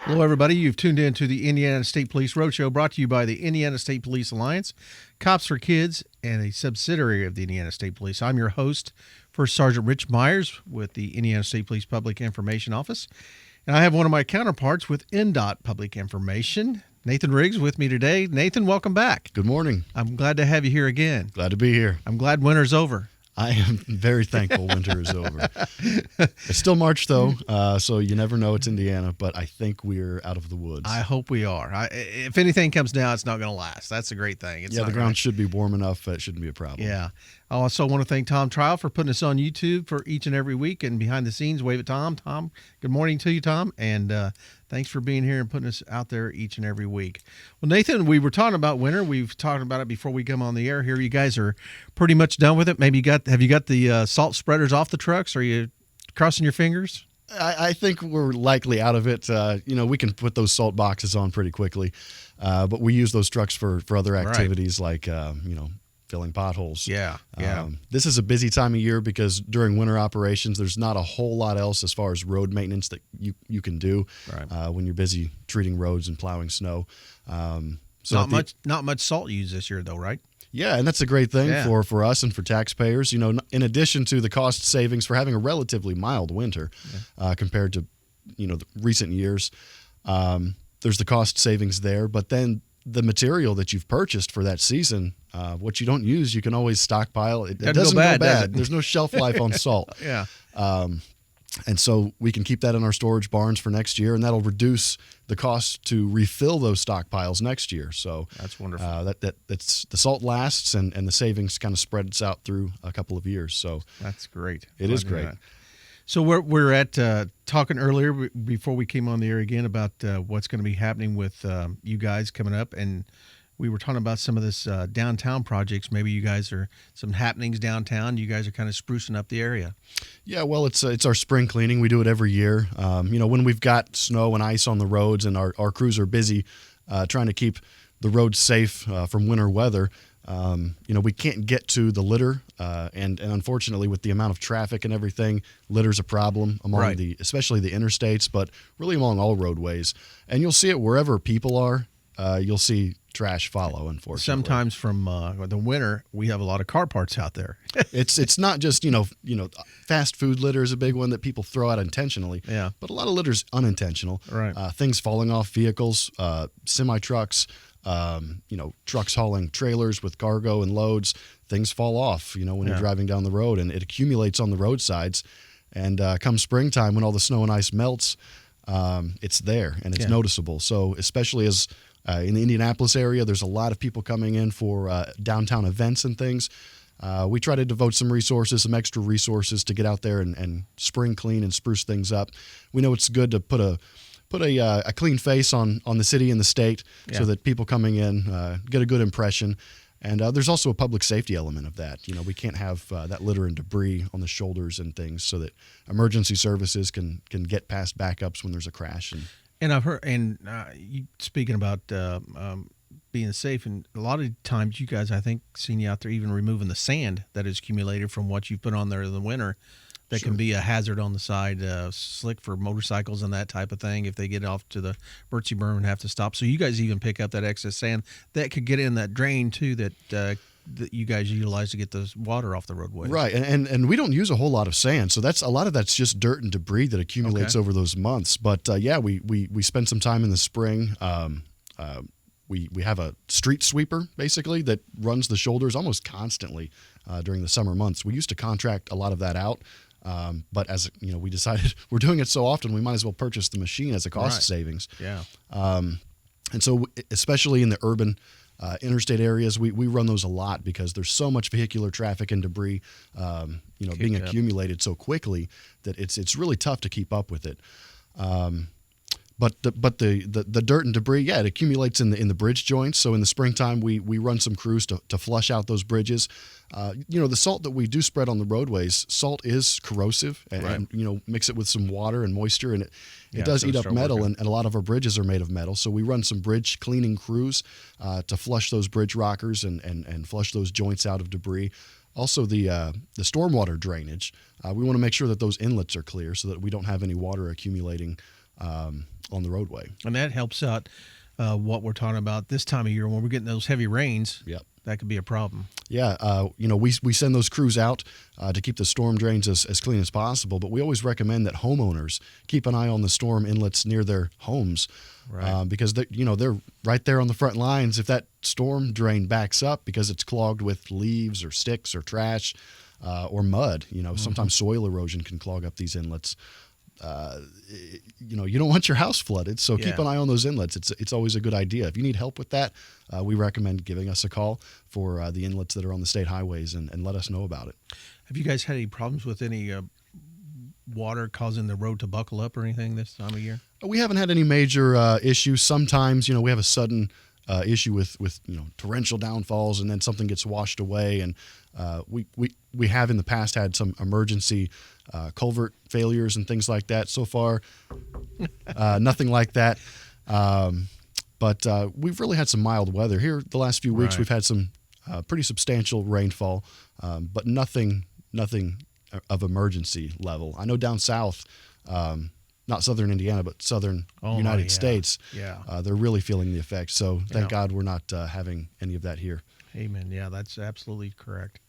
Hello, everybody. You've tuned in to the Indiana State Police Roadshow, brought to you by the Indiana State Police Alliance, Cops for Kids, and a subsidiary of the Indiana State Police. I'm your host, First Sergeant Rich Myers with the Indiana State Police Public Information Office. And I have one of my counterparts with INDOT Public Information, Nathan Riggs, with me today. Nathan, welcome back. Good morning. I'm glad to have you here again. Glad to be here. I'm glad winter's over. I am very thankful winter is over. It's still March, though, so you never know. It's Indiana, but I think we're out of the woods. I hope we are. If anything comes down, it's not going to last. That's a great thing. The ground should be warm enough. It shouldn't be a problem. Yeah. I also want to thank Tom Trial for putting us on YouTube for each and every week and behind the scenes. Wave at Tom. Tom, good morning to you, Tom. And thanks for being here and putting us out there each and every week. Well, Nathan, we were talking about winter. We've talked about it before we come on the air here. You guys are pretty much done with it. Maybe have you got the salt spreaders off the trucks? Are you crossing your fingers? I think we're likely out of it. We can put those salt boxes on pretty quickly, but we use those trucks for other activities like, filling potholes. Yeah. This is a busy time of year because during winter operations, there's not a whole lot else as far as road maintenance that you can do when you're busy treating roads and plowing snow. Not much salt used this year, though, right? Yeah, and that's a great thing for us and for taxpayers. In addition to the cost savings for having a relatively mild winter compared to the recent years, there's the cost savings there. But then the material that you've purchased for that season, what you don't use, you can always stockpile. It doesn't go bad. There's no shelf life on salt. Yeah. And so we can keep that in our storage barns for next year, and that'll reduce the cost to refill those stockpiles next year. So that's wonderful. That's the salt lasts, and the savings kind of spreads out through a couple of years. So that's great. It is great. So we're at talking earlier before we came on the air again about what's going to be happening with you guys coming up, and we were talking about some of this downtown projects. Maybe you guys are some happenings downtown. You guys are kind of sprucing up the area. Yeah, well, it's our spring cleaning. We do it every year. When we've got snow and ice on the roads and our crews are busy trying to keep the roads safe from winter weather, we can't get to the litter, and unfortunately, with the amount of traffic and everything, litter's a problem among especially the interstates, but really among all roadways. And you'll see it wherever people are. You'll see trash follow, unfortunately. Sometimes from the winter, we have a lot of car parts out there. It's not just fast food litter is a big one that people throw out intentionally. Yeah, but a lot of litter's unintentional. Right. Things falling off vehicles, semi trucks. Trucks hauling trailers with cargo and loads, things fall off, when you're driving down the road, and it accumulates on the roadsides. And come springtime, when all the snow and ice melts, it's there and it's noticeable. So especially as in the Indianapolis area, there's a lot of people coming in for downtown events and things. We try to devote some extra resources to get out there and spring clean and spruce things up. We know it's good to put a clean face on the city and the state so that people coming in get a good impression. And there's also a public safety element of that. We can't have that litter and debris on the shoulders and things so that emergency services can get past backups when there's a crash. And I've heard, you speaking about being safe, and a lot of times you guys, I think, seen you out there even removing the sand that is accumulated from what you've put on there in the winter. That can be a hazard on the side, slick for motorcycles and that type of thing if they get off to the Birdsey Berm and have to stop. So you guys even pick up that excess sand that could get in that drain too that you guys utilize to get the water off the roadway. Right, and we don't use a whole lot of sand, so a lot of that's just dirt and debris that accumulates over those months. But we spend some time in the spring. We have a street sweeper basically that runs the shoulders almost constantly during the summer months. We used to contract a lot of that out. But as we decided we're doing it so often, we might as well purchase the machine as a cost savings. Yeah. And so especially in the urban interstate areas, we run those a lot because there's so much vehicular traffic and debris, being accumulated so quickly that it's really tough to keep up with it. But the dirt and debris, it accumulates in the bridge joints. So in the springtime, we run some crews to flush out those bridges. The salt that we do spread on the roadways, salt is corrosive, and mix it with some water and moisture, and it does eat up metal. And a lot of our bridges are made of metal, so we run some bridge cleaning crews to flush those bridge rockers and flush those joints out of debris. Also, the stormwater drainage, we want to make sure that those inlets are clear so that we don't have any water accumulating on the roadway. And that helps out what we're talking about this time of year when we're getting those heavy rains. Yep. That could be a problem. Yeah, we send those crews out to keep the storm drains as clean as possible, but we always recommend that homeowners keep an eye on the storm inlets near their homes, Right. because they're right there on the front lines. If that storm drain backs up because it's clogged with leaves or sticks or trash or mud, sometimes soil erosion can clog up these inlets. You don't want your house flooded, so keep Yeah. an eye on those inlets. It's always a good idea. If you need help with that, we recommend giving us a call for the inlets that are on the state highways and let us know about it. Have you guys had any problems with any water causing the road to buckle up or anything this time of year? We haven't had any major issues. Sometimes, we have a sudden issue with torrential downfalls, and then something gets washed away. And we have in the past had some emergency culvert failures and things like that. So far, nothing like that. But we've really had some mild weather here the last few weeks. Right. We've had some pretty substantial rainfall, but nothing of emergency level. I know down south, not southern Indiana, but southern United yeah. States, Yeah. they're really feeling the effect. So thank Yeah. God we're not having any of that here. Amen. Yeah, that's absolutely correct.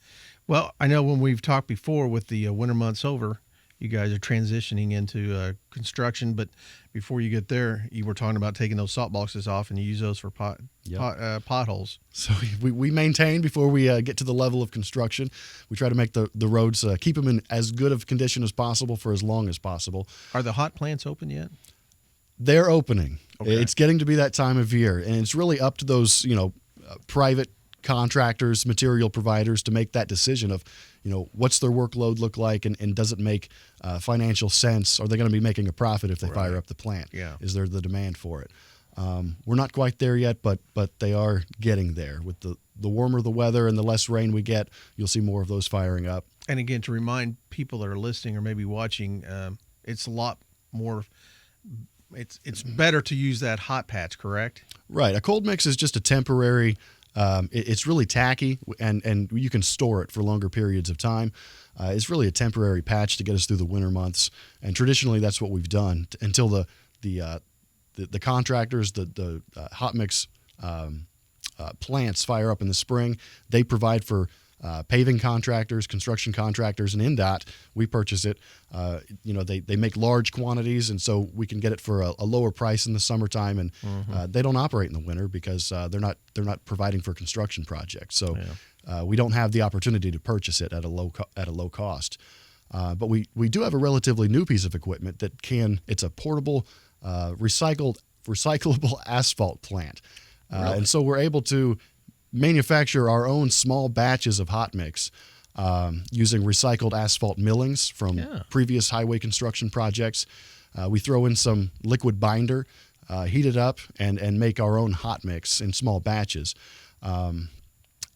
Well, I know when we've talked before with the winter months over, you guys are transitioning into construction. But before you get there, you were talking about taking those salt boxes off and you use those for potholes. So we maintain before we get to the level of construction. We try to make the roads, keep them in as good of condition as possible for as long as possible. Are the hot plants open yet? They're opening. Okay. It's getting to be that time of year, and it's really up to those private contractors, material providers to make that decision of what's their workload look like, and does it make financial sense? Are they going to be making a profit if they fire up the plant? Yeah. Is there the demand for it? We're not quite there yet, but they are getting there. With the warmer the weather and the less rain we get, you'll see more of those firing up. And again, to remind people that are listening or maybe watching, it's a lot more. It's better to use that hot patch, correct? Right. A cold mix is just a temporary. It's really tacky, and you can store it for longer periods of time. It's really a temporary patch to get us through the winter months, and traditionally that's what we've done until the contractors, the hot mix plants fire up in the spring. They provide for paving contractors, construction contractors, and INDOT. We purchase it. They make large quantities, and so we can get it for a lower price in the summertime. And they don't operate in the winter because they're not providing for construction projects. So we don't have the opportunity to purchase it at a low cost. But we do have a relatively new piece of equipment that it's a portable recyclable asphalt plant, and so we're able to manufacture our own small batches of hot mix using recycled asphalt millings from previous highway construction projects. We throw in some liquid binder, heat it up, and make our own hot mix in small batches. And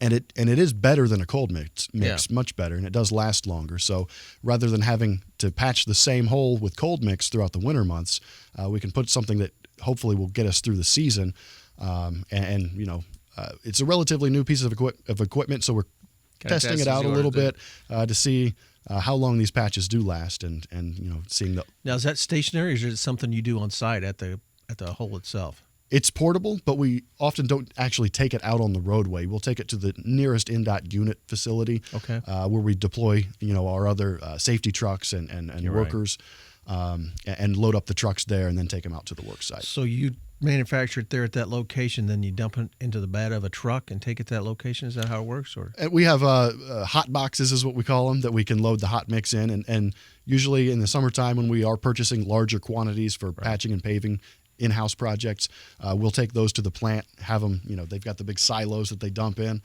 it is better than a cold mix, much better, and it does last longer. So rather than having to patch the same hole with cold mix throughout the winter months, we can put something that hopefully will get us through the season. It's a relatively new piece of equipment, so we're testing it out a little bit to see how long these patches do last, and seeing the. Now, is that stationary, or is it something you do on site at the hole itself? It's portable, but we often don't actually take it out on the roadway. We'll take it to the nearest INDOT unit facility, where we deploy our other safety trucks and workers, and load up the trucks there, and then take them out to the work site. So you manufacture it there at that location, then you dump it into the bed of a truck and take it to that location? Is that how it works? Or and we have hot boxes, is what we call them, that we can load the hot mix in, and usually in the summertime when we are purchasing larger quantities for patching and paving in-house projects, we'll take those to the plant, have them, they've got the big silos that they dump in.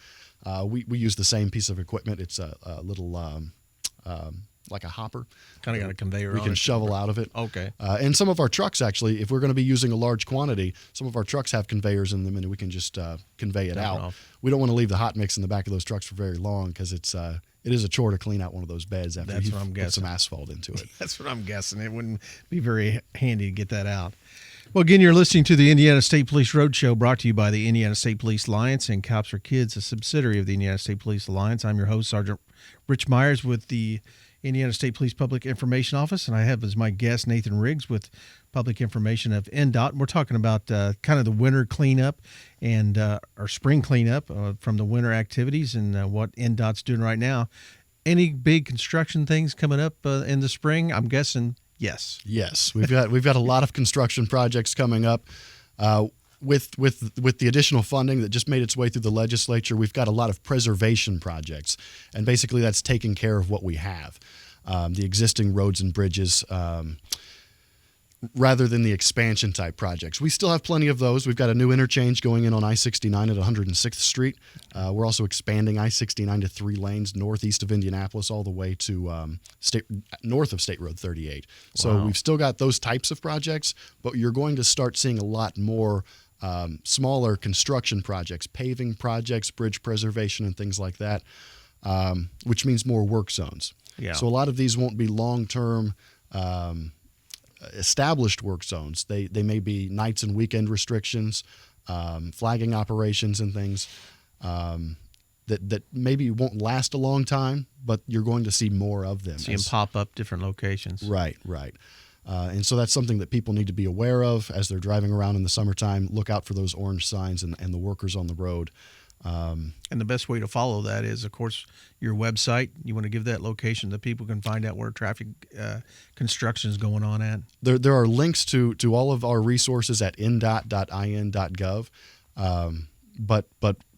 We use the same piece of equipment. It's a little like a hopper. kind of got a conveyor We on can it. shovel out of it. Okay. And some of our trucks, actually, if we're going to be using a large quantity, some of our trucks have conveyors in them, and we can just convey it Dump it out. off. We don't want to leave the hot mix in the back of those trucks for very long because it is a chore to clean out one of those beds after That's you what I'm put guessing. some asphalt into it. That's what I'm guessing. It wouldn't be very handy to get that out. Well, again, you're listening to the Indiana State Police Roadshow, brought to you by the Indiana State Police Alliance and Cops for Kids, a subsidiary of the Indiana State Police Alliance. I'm your host, Sergeant Rich Myers with the Indiana State Police Public Information Office, and I have as my guest Nathan Riggs with public information of INDOT. We're talking about kind of the winter cleanup and or spring cleanup from the winter activities and what INDOT's doing right now. Any big construction things coming up in the spring? I'm guessing yes. Yes, we've got a lot of construction projects coming up. With the additional funding that just made its way through the legislature, we've got a lot of preservation projects, and basically that's taking care of what we have, the existing roads and bridges, rather than the expansion type projects. We still have plenty of those. We've got a new interchange going in on I-69 at 106th Street. We're also expanding I-69 to 3 lanes northeast of Indianapolis all the way to north of State Road 38. So Wow. we've still got those types of projects, but you're going to start seeing a lot more smaller construction projects, paving projects, bridge preservation, and things like that, which means more work zones. Yeah. So a lot of these won't be long-term established work zones. They may be nights and weekend restrictions, flagging operations and things that maybe won't last a long time, but you're going to see more of them. See them pop up different locations. Right. And so that's something that people need to be aware of as they're driving around in the summertime. Look out for those orange signs and the workers on the road. And the best way to follow that is, of course, your website. You want to give that location that people can find out where traffic construction is going on at. There are links to all of our resources at indot.in.gov. But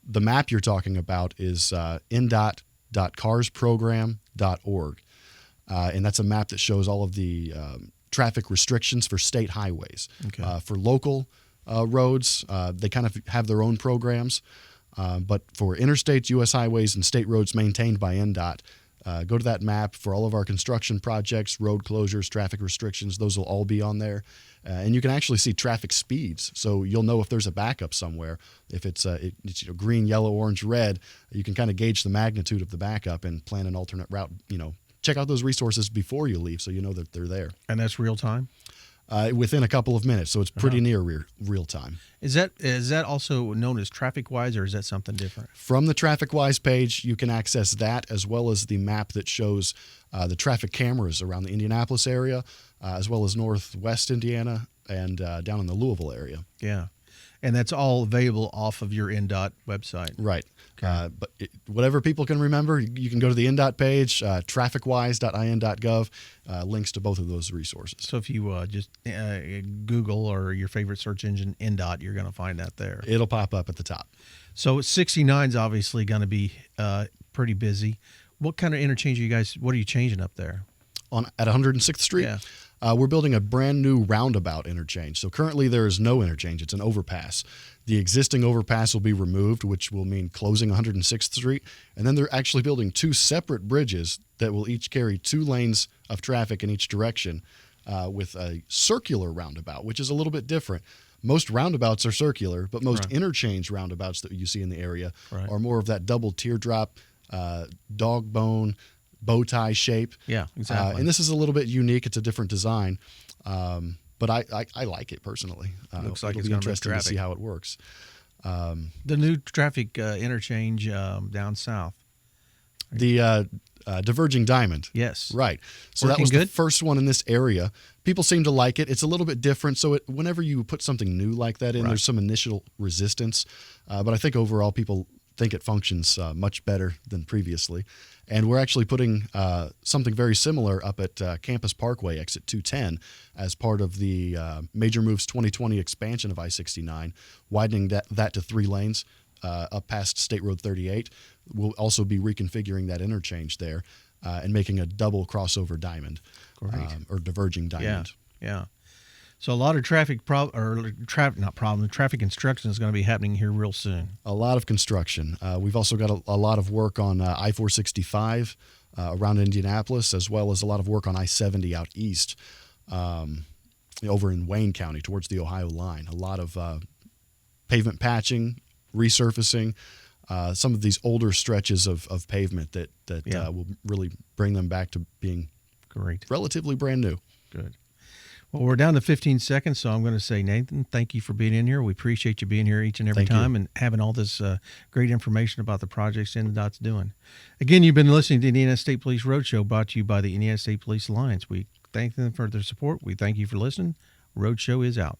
the map you're talking about is indot.carsprogram.org. And that's a map that shows all of the traffic restrictions for state highways. Okay. For local roads, they kind of have their own programs. But for interstates, U.S. highways, and state roads maintained by INDOT, go to that map for all of our construction projects, road closures, traffic restrictions. Those will all be on there. And you can actually see traffic speeds. So you'll know if there's a backup somewhere. If it's green, yellow, orange, red, you can kind of gauge the magnitude of the backup and plan an alternate route. Check out those resources before you leave so you know that they're there. And that's real time? Within a couple of minutes, so it's pretty near real time. Is that also known as TrafficWise, or is that something different? From the TrafficWise page, you can access that as well as the map that shows the traffic cameras around the Indianapolis area, as well as northwest Indiana and down in the Louisville area. Yeah. And that's all available off of your INDOT website. Right. Okay. But whatever people can remember, you can go to the INDOT page, trafficwise.in.gov, links to both of those resources. So if you just Google or your favorite search engine, INDOT, you're going to find that there. It'll pop up at the top. So 69 is obviously going to be pretty busy. What kind of interchange what are you changing up there? At 106th Street? Yeah. We're building a brand new roundabout interchange. So currently there is no interchange. It's an overpass. The existing overpass will be removed, which will mean closing 106th Street. And then they're actually building 2 separate bridges that will each carry 2 lanes of traffic in each direction with a circular roundabout, which is a little bit different. Most roundabouts are circular, but most interchange roundabouts that you see in the area are more of that double teardrop, dog bone, bow tie shape. Yeah, exactly. And this is a little bit unique. It's a different design, but I like it personally. Looks like it'll it's be gonna move interesting to traffic. see how it works. The new traffic interchange down south. The diverging diamond. Yes. Right. So Working that was good? the first one in this area. People seem to like it. It's a little bit different. So whenever you put something new like that in, there's some initial resistance. But I think overall people think it functions much better than previously. And we're actually putting something very similar up at Campus Parkway, exit 210, as part of the Major Moves 2020 expansion of I-69, widening that to 3 lanes up past State Road 38. We'll also be reconfiguring that interchange there and making a double crossover diamond or diverging diamond. Yeah. So a lot of traffic construction is going to be happening here real soon. A lot of construction. We've also got a lot of work on I-465 around Indianapolis, as well as a lot of work on I-70 out east over in Wayne County towards the Ohio line. A lot of pavement patching, resurfacing, some of these older stretches of pavement that will really bring them back to being relatively brand new. Good. Well, we're down to 15 seconds, so I'm going to say, Nathan, thank you for being in here. We appreciate you being here each and every time and having all this great information about the projects INDOT's doing. Again, you've been listening to the Indiana State Police Roadshow, brought to you by the Indiana State Police Alliance. We thank them for their support. We thank you for listening. Roadshow is out.